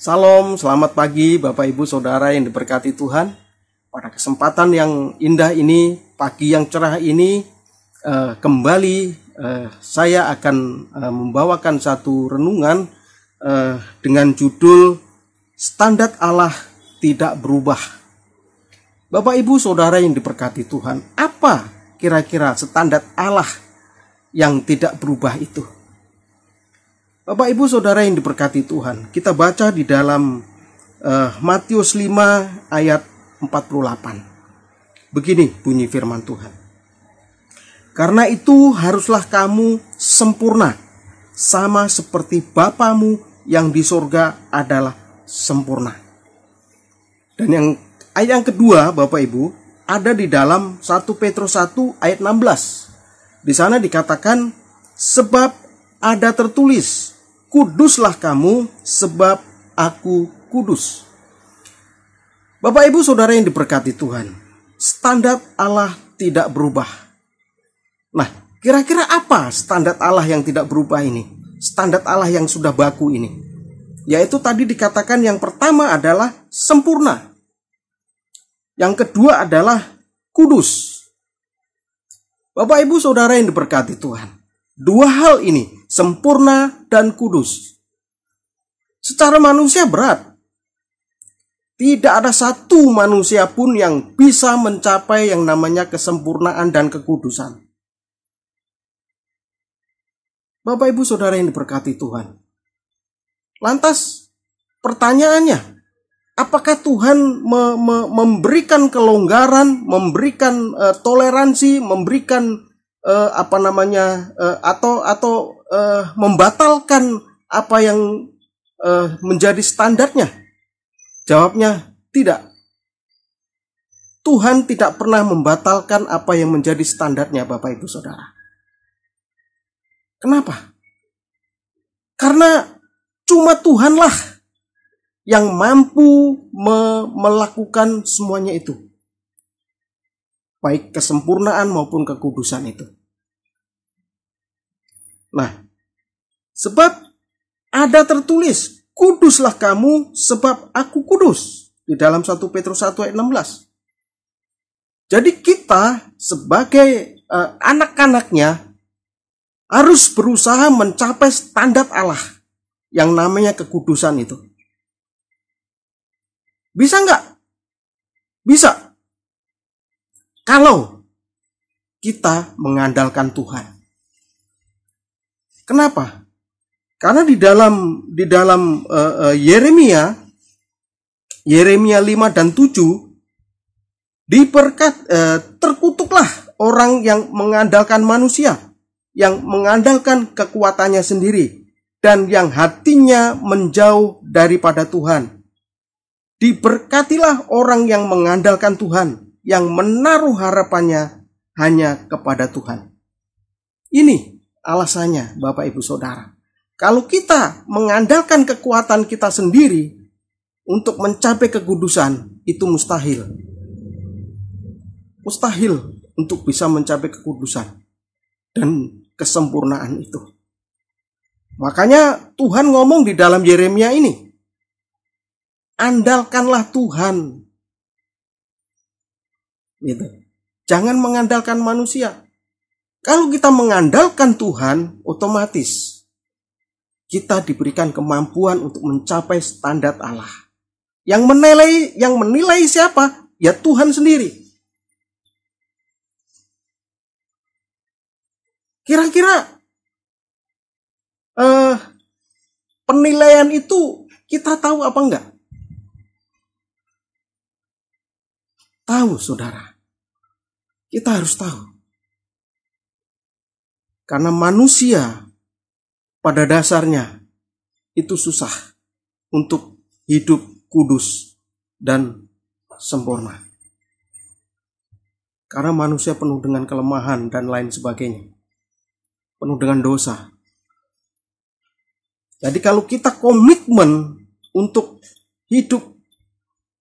Salam, selamat pagi Bapak Ibu Saudara yang diberkati Tuhan. Pada kesempatan yang indah ini, pagi yang cerah ini, kembali saya akan membawakan satu renungan dengan judul Standar Allah Tidak Berubah. Bapak Ibu Saudara yang diberkati Tuhan, apa kira-kira standar Allah yang tidak berubah itu? Bapak Ibu Saudara yang diberkati Tuhan, kita baca di dalam Matius 5 ayat 48. Begini bunyi firman Tuhan. Karena itu haruslah kamu sempurna, sama seperti Bapamu yang di sorga adalah sempurna. Dan ayat yang kedua Bapak Ibu, ada di dalam 1 Petrus 1 ayat 16. Di sana dikatakan, sebab ada tertulis, kuduslah kamu sebab aku kudus. Bapak Ibu Saudara yang diberkati Tuhan, standar Allah tidak berubah. Nah, kira-kira apa standar Allah yang tidak berubah ini? Standar Allah yang sudah baku ini. Yaitu tadi dikatakan yang pertama adalah sempurna. Yang kedua adalah kudus. Bapak Ibu Saudara yang diberkati Tuhan, dua hal ini, sempurna dan kudus, secara manusia berat. Tidak ada satu manusia pun yang bisa mencapai yang namanya kesempurnaan dan kekudusan. Bapak Ibu Saudara yang diberkati Tuhan. Lantas pertanyaannya, apakah Tuhan memberikan kelonggaran, memberikan toleransi, memberikan atau membatalkan apa yang menjadi standarnya? Jawabnya tidak. Tuhan tidak pernah membatalkan apa yang menjadi standarnya Bapak Ibu Saudara. Kenapa? Karena cuma Tuhanlah yang mampu melakukan semuanya itu. Baik kesempurnaan maupun kekudusan itu. Nah, sebab ada tertulis, kuduslah kamu sebab aku kudus. Di dalam 1 Petrus 1 ayat 16. Jadi kita sebagai anak-anaknya harus berusaha mencapai standar Allah yang namanya kekudusan itu. Bisa nggak? Bisa. Kalau kita mengandalkan Tuhan. Kenapa? Karena di dalam Yeremia 5 dan 7 terkutuklah orang yang mengandalkan manusia, yang mengandalkan kekuatannya sendiri, dan yang hatinya menjauh daripada Tuhan. Diberkatilah orang yang mengandalkan Tuhan, yang menaruh harapannya hanya kepada Tuhan. Ini alasannya Bapak Ibu Saudara. Kalau kita mengandalkan kekuatan kita sendiri untuk mencapai kekudusan, itu mustahil. Mustahil untuk bisa mencapai kekudusan dan kesempurnaan itu. Makanya Tuhan ngomong di dalam Yeremia ini, andalkanlah Tuhan. Gitu. Jangan mengandalkan manusia. Kalau kita mengandalkan Tuhan, otomatis kita diberikan kemampuan untuk mencapai standar Allah. Yang menilai siapa? Ya Tuhan sendiri. Kira-kira penilaian itu kita tahu apa enggak? Tahu, saudara. Kita harus tahu. Karena manusia pada dasarnya itu susah untuk hidup kudus dan sempurna. Karena manusia penuh dengan kelemahan dan lain sebagainya. Penuh dengan dosa. Jadi kalau kita komitmen untuk hidup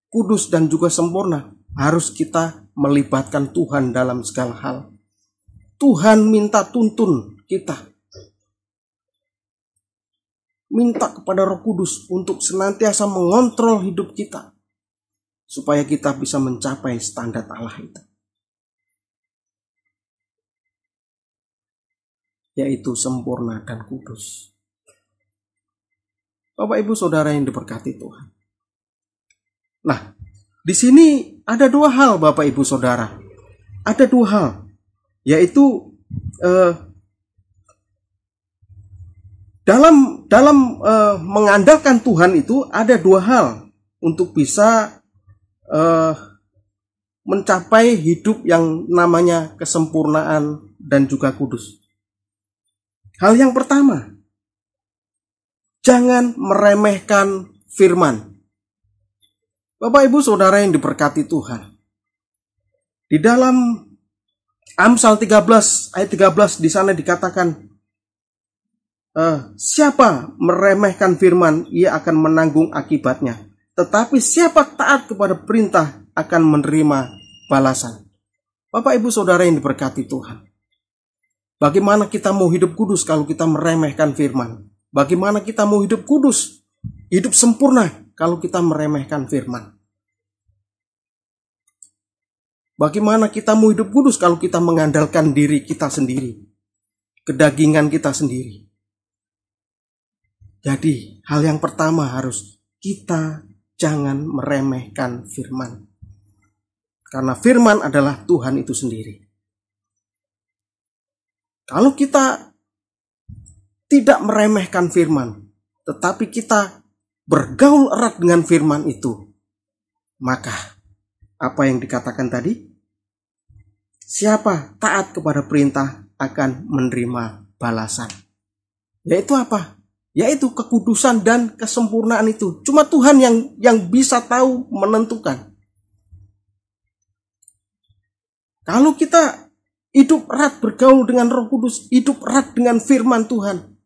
kudus dan juga sempurna, harus kita melibatkan Tuhan dalam segala hal. Tuhan minta tuntun kita. minta kepada Roh Kudus untuk senantiasa mengontrol hidup kita, supaya kita bisa mencapai standar Allah itu, yaitu sempurna dan kudus. Bapak Ibu Saudara yang diberkati Tuhan. Nah, di sini ada dua hal Bapak Ibu Saudara. Ada dua hal, yaitu dalam mengandalkan Tuhan itu ada dua hal untuk bisa mencapai hidup yang namanya kesempurnaan dan juga kudus. Hal yang pertama, jangan meremehkan firman. Bapak Ibu Saudara yang diberkati Tuhan. Di dalam Amsal 13 ayat 13 di sana dikatakan, siapa meremehkan firman, ia akan menanggung akibatnya. Tetapi siapa taat kepada perintah akan menerima balasan. Bapak Ibu Saudara yang diberkati Tuhan. Bagaimana kita mau hidup kudus kalau kita meremehkan firman? Bagaimana kita mau hidup kudus, hidup sempurna kalau kita meremehkan firman? Bagaimana kita mau hidup kudus kalau kita mengandalkan diri kita sendiri, kedagingan kita sendiri? Jadi, hal yang pertama harus kita jangan meremehkan firman. Karena firman adalah Tuhan itu sendiri. Kalau kita tidak meremehkan firman, tetapi kita bergaul erat dengan firman itu, maka apa yang dikatakan tadi? Siapa taat kepada perintah akan menerima balasan. Yaitu apa? Yaitu kekudusan dan kesempurnaan itu. Cuma Tuhan yang bisa tahu, menentukan. Kalau kita hidup erat bergaul dengan Roh Kudus, hidup erat dengan firman Tuhan,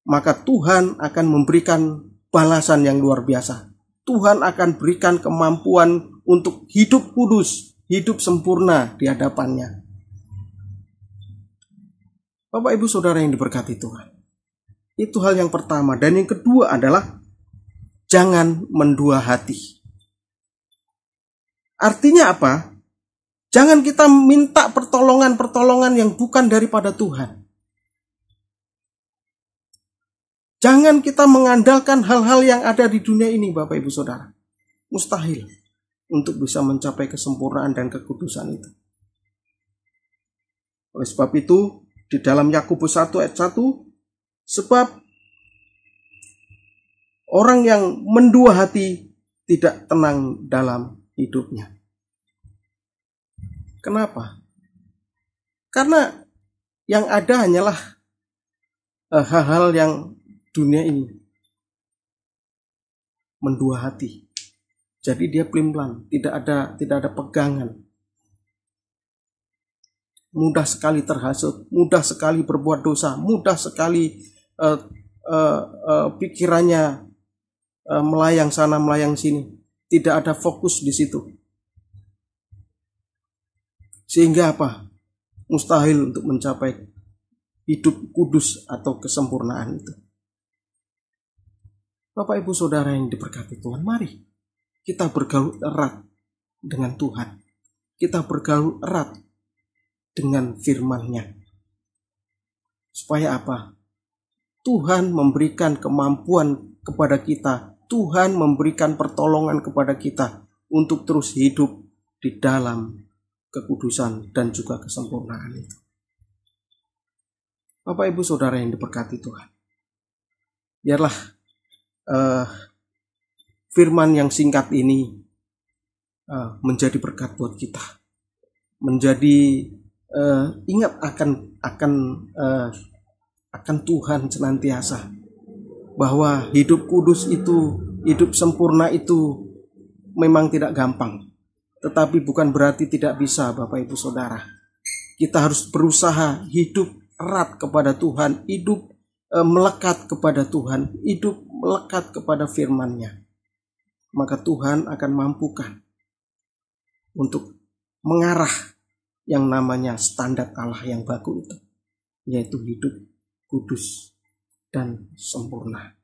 maka Tuhan akan memberikan balasan yang luar biasa. Tuhan akan berikan kemampuan untuk hidup kudus, hidup sempurna di hadapannya. Bapak Ibu Saudara yang diberkati Tuhan. Itu hal yang pertama. Dan yang kedua adalah jangan mendua hati. Artinya apa? Jangan kita minta pertolongan-pertolongan yang bukan daripada Tuhan. Jangan kita mengandalkan hal-hal yang ada di dunia ini, Bapak Ibu Saudara. Mustahil untuk bisa mencapai kesempurnaan dan kekudusan itu. Oleh sebab itu, di dalam Yakobus 1 ayat 1, sebab orang yang mendua hati tidak tenang dalam hidupnya. Kenapa? Karena yang ada hanyalah hal-hal yang dunia ini. Mendua hati. Jadi dia pelan-pelan, tidak ada pegangan. Mudah sekali terhasut, mudah sekali berbuat dosa, mudah sekali pikirannya melayang sana melayang sini. Tidak ada fokus di situ. Sehingga apa? Mustahil untuk mencapai hidup kudus atau kesempurnaan itu. Bapak Ibu Saudara yang diberkati Tuhan, mari kita bergaul erat dengan Tuhan. Kita bergaul erat dengan firman-Nya. Supaya apa? Tuhan memberikan kemampuan kepada kita. Tuhan memberikan pertolongan kepada kita untuk terus hidup di dalam kekudusan dan juga kesempurnaan itu. Bapak Ibu Saudara yang diberkati Tuhan. Biarlah firman yang singkat ini menjadi berkat buat kita, menjadi ingat akan Tuhan senantiasa, bahwa hidup kudus itu, hidup sempurna itu memang tidak gampang, tetapi bukan berarti tidak bisa. Bapak Ibu Saudara, kita harus berusaha hidup erat kepada Tuhan, hidup melekat kepada Tuhan, hidup melekat kepada firman-Nya. Maka Tuhan akan mampukan untuk mengarah yang namanya standar Allah yang baku itu, yaitu hidup kudus, dan sempurna.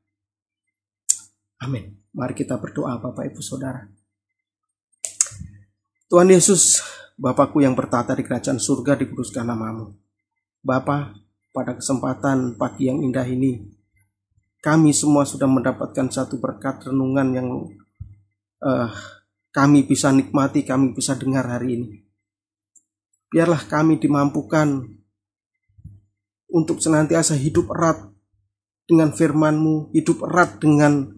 Amin. Mari kita berdoa Bapak Ibu Saudara. Tuhan Yesus, Bapakku yang bertata di kerajaan surga, dikuduskan nama-Mu. Bapa, pada kesempatan pagi yang indah ini, kami semua sudah mendapatkan satu berkat renungan yang kami bisa nikmati, kami bisa dengar hari ini. Biarlah kami dimampukan untuk senantiasa hidup erat dengan firman-Mu, hidup erat dengan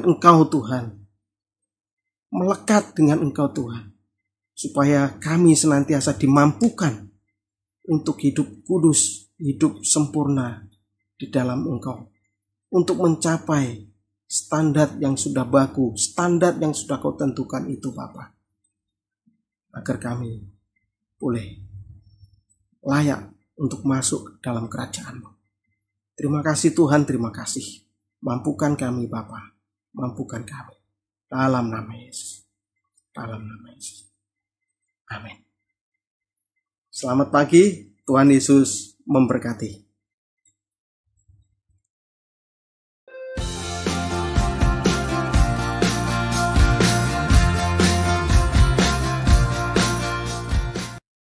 Engkau Tuhan, melekat dengan Engkau Tuhan, supaya kami senantiasa dimampukan untuk hidup kudus, hidup sempurna di dalam Engkau, untuk mencapai standar yang sudah baku, standar yang sudah Kau tentukan itu Bapa, agar kami boleh layak untuk masuk dalam kerajaan-Mu. Terima kasih Tuhan, terima kasih. Mampukan kami Bapa, mampukan kami. Dalam nama Yesus. Dalam nama Yesus. Amin. Selamat pagi, Tuhan Yesus memberkati.